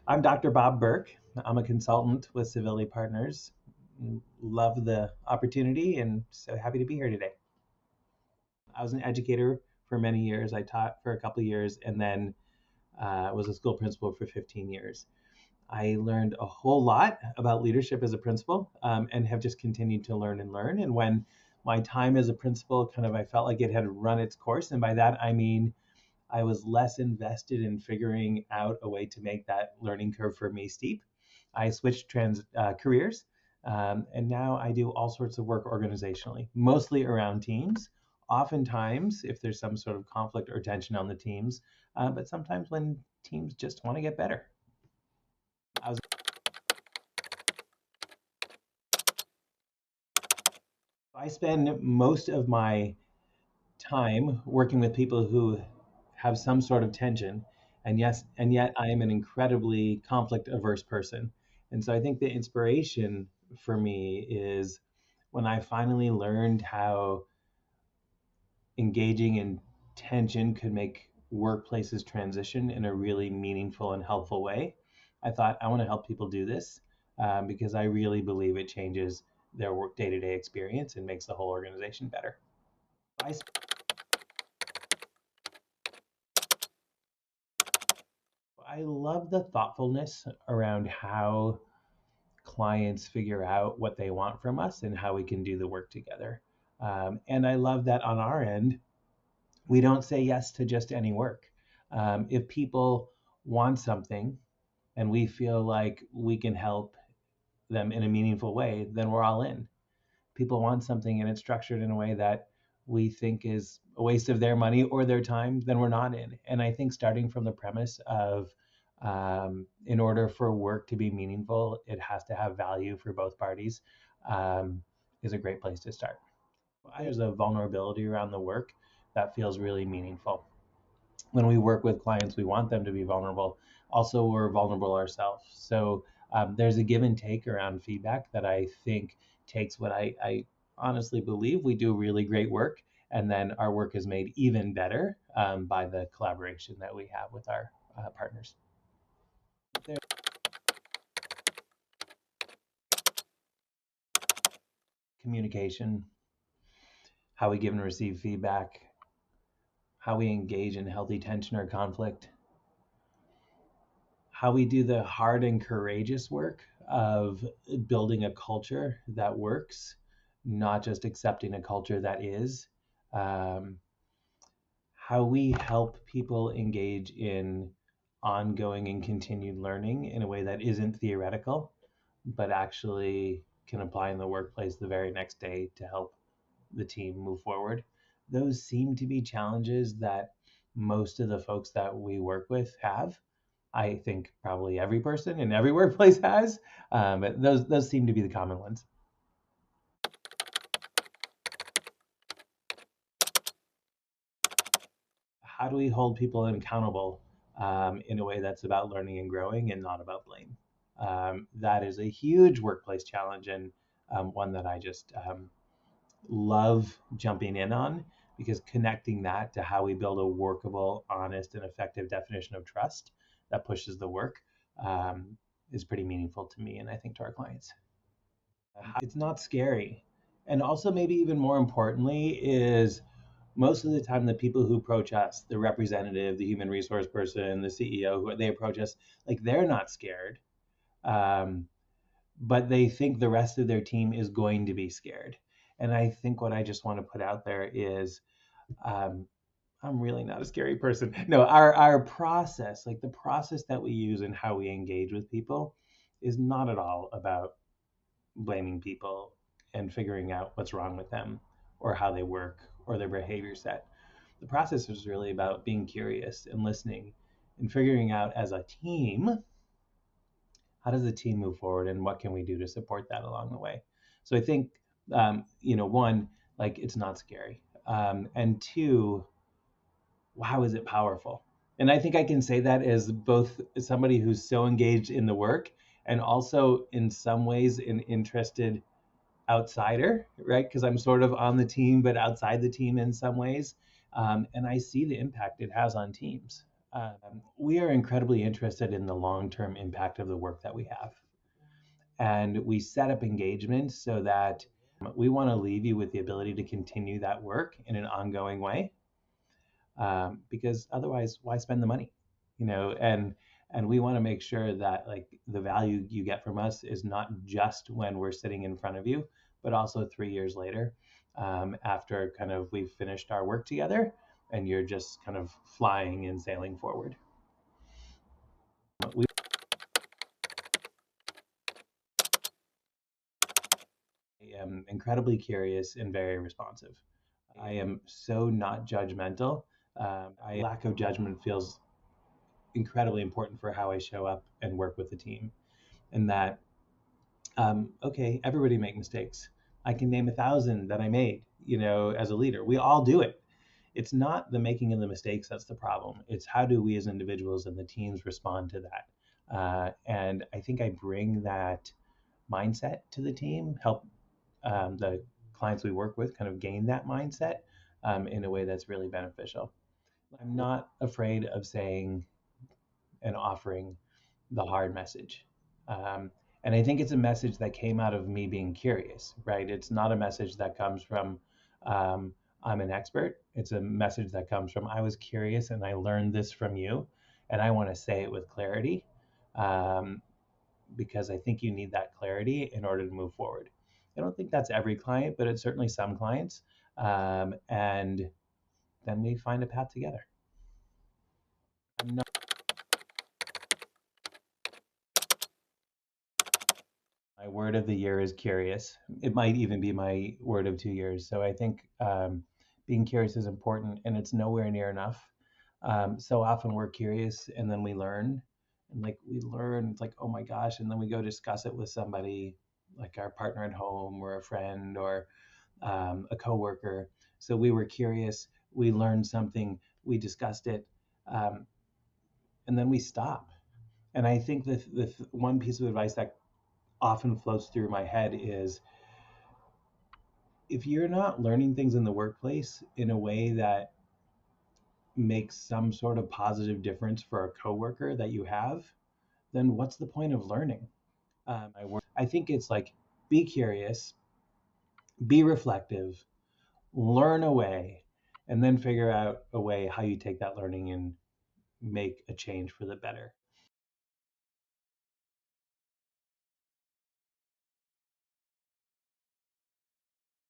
I'm Dr. Bob Berk. I'm a consultant with Civility Partners. Love the opportunity and so happy to be here today. I was an educator for many years. I taught for a couple of years and then was a school principal for 15 years. I learned a whole lot about leadership as a principal and have just continued to learn and learn. And when my time as a principal I felt like it had run its course. And by that, I mean, I was less invested in figuring out a way to make that learning curve for me steep. I switched careers, and now I do all sorts of work organizationally, mostly around teams. Oftentimes, if there's some sort of conflict or tension on the teams, but sometimes when teams just want to get better. I was I spend most of my time working with people who have some sort of tension, and yes, and yet I am an incredibly conflict averse person. And so I think the inspiration for me is when I finally learned how engaging in tension could make workplaces transition in a really meaningful and helpful way. I thought I want to help people do this because I really believe it changes their work day-to-day experience and makes the whole organization better. I I love the thoughtfulness around how clients figure out what they want from us and how we can do the work together. And I love that on our end, we don't say yes to just any work. If people want something and we feel like we can help them in a meaningful way, then we're all in. People want something and it's structured in a way that we think is a waste of their money or their time, then we're not in. And I think starting from the premise of in order for work to be meaningful, it has to have value for both parties, is a great place to start. There's a vulnerability around the work that feels really meaningful. When we work with clients, we want them to be vulnerable. Also, we're vulnerable ourselves. So there's a give and take around feedback that I think takes what I honestly believe we do really great work, and then our work is made even better by the collaboration that we have with our partners. There- Communication, how we give and receive feedback, how we engage in healthy tension or conflict, how we do the hard and courageous work of building a culture that works, not just accepting a culture that is, um, how we help people engage in ongoing and continued learning in a way that isn't theoretical, but actually can apply in the workplace the very next day to help the team move forward. Those seem to be challenges that most of the folks that we work with have. I think probably every person in every workplace has, but those seem to be the common ones. How do we hold people accountable in a way that's about learning and growing and not about blame? That is a huge workplace challenge and one that I just love jumping in on because connecting that to how we build a workable, honest, and effective definition of trust that pushes the work is pretty meaningful to me and I think to our clients. It's not scary. And also, maybe even more importantly, is most of the time the people who approach us, the representative, the human resource person, the CEO, who they approach us, like they're not scared, um, but they think the rest of their team is going to be scared. And I think what I just want to put out there is um, I'm really not a scary person. No, our process, like the process that we use and how we engage with people, is not at all about blaming people and figuring out what's wrong with them or how they work or their behavior set. The process is really about being curious and listening and figuring out as a team, how does the team move forward and what can we do to support that along the way. So I think one, like it's not scary, and two, wow, is it powerful. And I think I can say that as both somebody who's so engaged in the work and also in some ways an interested outsider, right? Because I'm sort of on the team, but outside the team in some ways. And I see the impact it has on teams. We are incredibly interested in the long-term impact of the work that we have. And we set up engagements so that we want to leave you with the ability to continue that work in an ongoing way, because otherwise, why spend the money? And we want to make sure that like the value you get from us is not just when we're sitting in front of you, but also 3 years later, after kind of we've finished our work together, and you're just kind of flying and sailing forward. We am incredibly curious and very responsive. I am so not judgmental. Lack of judgment feels incredibly important for how I show up and work with the team. And that, okay, everybody make mistakes. I can name 1,000 that I made, as a leader. We all do it. It's not the making of the mistakes that's the problem. It's how do we as individuals and the teams respond to that. And I think I bring that mindset to the team, help the clients we work with kind of gain that mindset in a way that's really beneficial. I'm not afraid of saying and offering the hard message. Um, and I think it's a message that came out of me being curious, right? It's not a message that comes from, um, I'm an expert. It's a message that comes from, I was curious and I learned this from you. And I want to say it with clarity, um, because I think you need that clarity in order to move forward. I don't think that's every client, but it's certainly some clients. And then we find a path together. My word of the year is curious. It might even be my word of 2 years. So I think being curious is important, and it's nowhere near enough. So often we're curious and then we learn, and like we learn, it's like, oh my gosh, and then we go discuss it with somebody, like our partner at home or a friend or a coworker. So we were curious, we learned something, we discussed it, um, and then we stop. And I think the one piece of advice that often floats through my head is if you're not learning things in the workplace in a way that makes some sort of positive difference for a coworker that you have, then what's the point of learning? I think it's like be curious, be reflective, learn a way, and then figure out a way how you take that learning and make a change for the better.